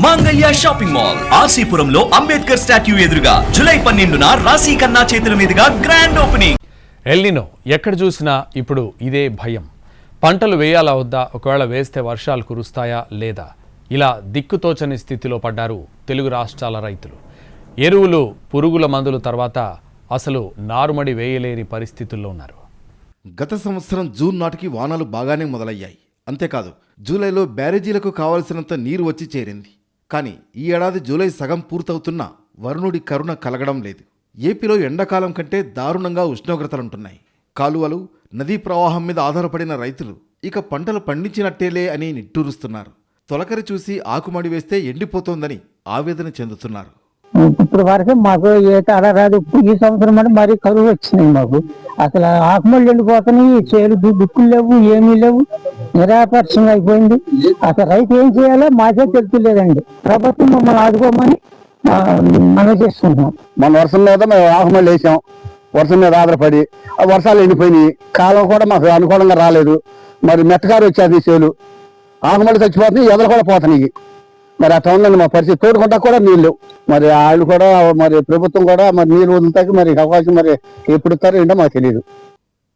మాంగళ్య shopping mall ఆర్సీపురంలో Ambedkar statue ఎదురుగా July 12న రాశి ఖన్నా చేతుల మీదుగా గ్రాండ్ ఓపెనింగ్. ఎల్నినో ఎక్కడ చూసినా ఇప్పుడు ఇదే భయం. పంటలు వేయాలా వద్దా, ఒకవేళ వేస్తే వర్షాలు కురుస్తాయా లేదా, ఇలా దిక్కుతోచని స్థితిలో పడ్డారు తెలుగు రాష్ట్రాల రైతులు. ఎరువులు, పురుగుల మందుల తర్వాత అసలు నారుమడి వేయలేని పరిస్థితుల్లో ఉన్నారు. గత సంవత్సరం జూన్ నాటికి వానలు బాగానే మొదలయ్యాయి. అంతేకాదు జూలైలో బ్యారేజీలకు కావలసినంత నీరు వచ్చి చేరింది. కానీ ఈ ఏడాది జూలై సగం పూర్తవుతున్నా వరుణుడి కరుణ కలగడం లేదు. ఏపీలో ఎండాకాలం కంటే దారుణంగా ఉష్ణోగ్రతలుంటున్నాయి. కాలువలు, నదీ ప్రవాహం మీద ఆధారపడిన రైతులు ఇక పంటలు పండించినట్టేలే అని నిట్టూరుస్తున్నారు. తొలకరి చూసి ఆకుమడి వేస్తే ఎండిపోతోందని ఆవేదన చెందుతున్నారు. ఇప్పుడు వరకు మాకు ఏ తేడా రాదు. ఇప్పుడు ఈ సంవత్సరం అంటే మరీ కరువు వచ్చినాయి. మాకు అసలు ఆకుమళ్ళు వెళ్ళిపోతున్నాయి, చేలు దిక్కులు లేవు, ఏమీ లేవు, నిరాపర్శంగా అయిపోయింది. అసలు రైతు ఏం చేయాలో మాకే తెలుపులేదండి. ప్రభుత్వం మమ్మల్ని ఆదుకోమని మనం చేసుకుంటున్నాం. మన వర్షం మీద మేము ఆకుమళ్ళు వేసాం, వర్షం మీద ఆధారపడి ఆ వర్షాలు ఎండిపోయినాయి. కాలం కూడా మాకు అనుకూలంగా రాలేదు. మరి మెట్టకారు వచ్చేది చేలు, ఆకుమళ్ళు చచ్చిపోతున్నాయి, ఎదలు కూడా పోతున్నాయి. మరి అట్లా ఉందండి మా పరిస్థితి. తోడుకుంటా కూడా నీళ్ళు, మరి వాళ్ళు కూడా, మరి ప్రభుత్వం కూడా మరి నీళ్ళు వదులుతాకి మరి అవకాశం మరి ఎప్పుడు ఇస్తారో ఏంటో మాకు తెలియదు.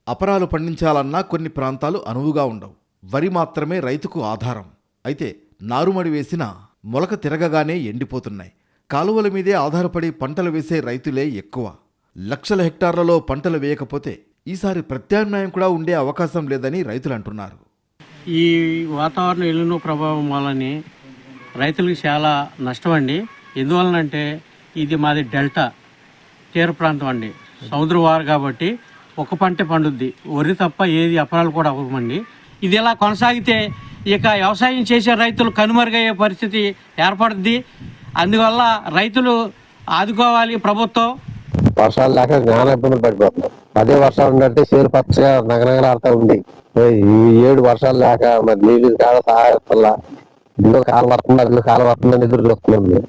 అపరాలు పండించాలన్నా కొన్ని ప్రాంతాలు అనువుగా ఉండవు. వరి మాత్రమే రైతుకు ఆధారం. అయితే నారుమడి వేసినా మొలక తిరగగానే ఎండిపోతున్నాయి. కాలువల మీదే ఆధారపడి పంటలు వేసే రైతులే ఎక్కువ. లక్షల హెక్టార్లలో పంటలు వేయకపోతే ఈసారి ప్రత్యామ్నాయం కూడా ఉండే అవకాశం లేదని రైతులు అంటున్నారు. ఈ వాతావరణ ఎల్నినో ప్రభావం వలని రైతులకు చాలా నష్టం అండి. ఎందువలనంటే ఇది మాది డెల్టా తీర ప్రాంతం అండి, సముద్ర వారు కాబట్టి ఒక పంటే పండుద్ది. వరి తప్ప ఏది అపరాలు కూడా అవ్వమండి. ఇది ఇలా కొనసాగితే ఇక వ్యవసాయం చేసే రైతులు కనుమరుగయ్యే పరిస్థితి ఏర్పడుద్ది. అందువల్ల రైతులు ఆదుకోవాలి ప్రభుత్వం. వర్షాలు లేక జ్ఞాన ఇబ్బందులు పడిపోతున్నాం. అదే వర్షాలు ఉన్నట్టే చేరు పచ్చగా నగనగలాడుతూ ఉంది. ఈ 7 వర్షాలు లేక మరి నీళ్ళు కాడ సహాయపల్లా ఇదిలో కాలు పడుతుంది, అదిలో కాలు పడుతుందని ఎదురు చూస్తున్నాం.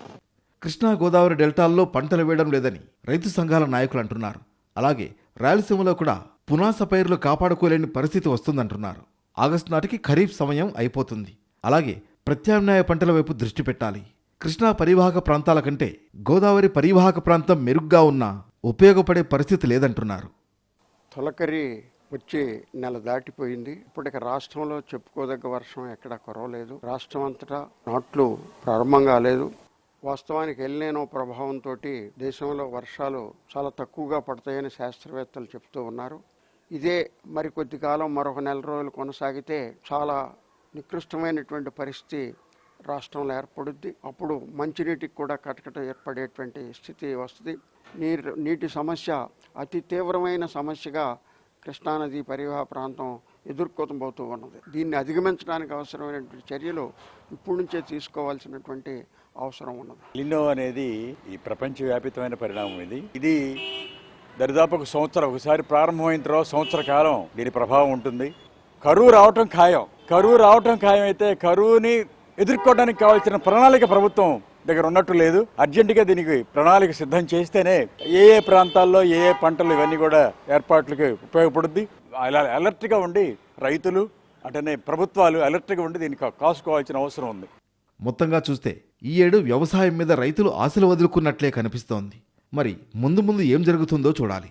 కృష్ణా గోదావరి డెల్టాల్లో పంటలు వేయడం లేదని రైతు సంఘాల నాయకులు అంటున్నారు. అలాగే రాయలసీమలో కూడా పునాస పైర్లు కాపాడుకోలేని పరిస్థితి వస్తుందంటున్నారు. ఆగస్టు నాటికి ఖరీఫ్ సమయం అయిపోతుంది. అలాగే ప్రత్యామ్నాయ పంటల వైపు దృష్టి పెట్టాలి. కృష్ణా పరివాహక ప్రాంతాల కంటే గోదావరి పరివాహక ప్రాంతం మెరుగ్గా ఉన్నా ఉపయోగపడే పరిస్థితి లేదంటున్నారు. తొలకరి వచ్చి నెల దాటిపోయింది. ఇప్పటికి రాష్ట్రంలో చెప్పుకోదగ్గ వర్షం ఎక్కడ కురవలేదు. రాష్ట్రం అంతటా నాట్లు ప్రారంభం కాలేదు. వాస్తవానికి ఎల్నినో ప్రభావంతో దేశంలో వర్షాలు చాలా తక్కువగా పడతాయని శాస్త్రవేత్తలు చెప్తూ ఉన్నారు. ఇదే మరికొద్ది కాలం, మరొక నెల రోజులు కొనసాగితే చాలా నికృష్టమైనటువంటి పరిస్థితి రాష్ట్రంలో ఏర్పడుద్ది. అప్పుడు మంచినీటికి కూడా కటకట ఏర్పడేటువంటి స్థితి వస్తుంది. నీటి సమస్య అతి తీవ్రమైన సమస్యగా కృష్ణానది పరివాహ ప్రాంతం ఎదుర్కోబోతూ ఉన్నది. దీన్ని అధిగమించడానికి అవసరమైనటువంటి చర్యలు ఇప్పటి నుంచే తీసుకోవాల్సినటువంటి అవసరం ఉన్నది. ఎల్నినో అనేది ఈ ప్రపంచవ్యాపితమైన పరిణామం. ఇది దరిదాపు ఒక సంవత్సరం, ఒకసారి ప్రారంభమైన తర్వాత సంవత్సర కాలం దీని ప్రభావం ఉంటుంది. కరువు రావటం ఖాయం అయితే కరువుని ఎదుర్కోవడానికి కావాల్సిన ప్రణాళిక ప్రభుత్వం దగ్గర ఉన్నట్టు లేదు. అర్జెంటుగా దీనికి ప్రణాళిక సిద్ధం చేస్తేనే ఏ ప్రాంతాల్లో ఏ పంటలు ఇవన్నీ కూడా ఏర్పాట్లకి ఉపయోగపడుద్ది. అలర్ట్గా ఉండి రైతులు అంటేనే ప్రభుత్వాలు అలర్ట్గా ఉండి దీనికి కాసుకోవాల్సిన అవసరం ఉంది. మొత్తంగా చూస్తే ఈ ఏడు వ్యవసాయం మీద రైతులు ఆశలు వదులుకున్నట్లే కనిపిస్తోంది. మరి ముందు ఏం జరుగుతుందో చూడాలి.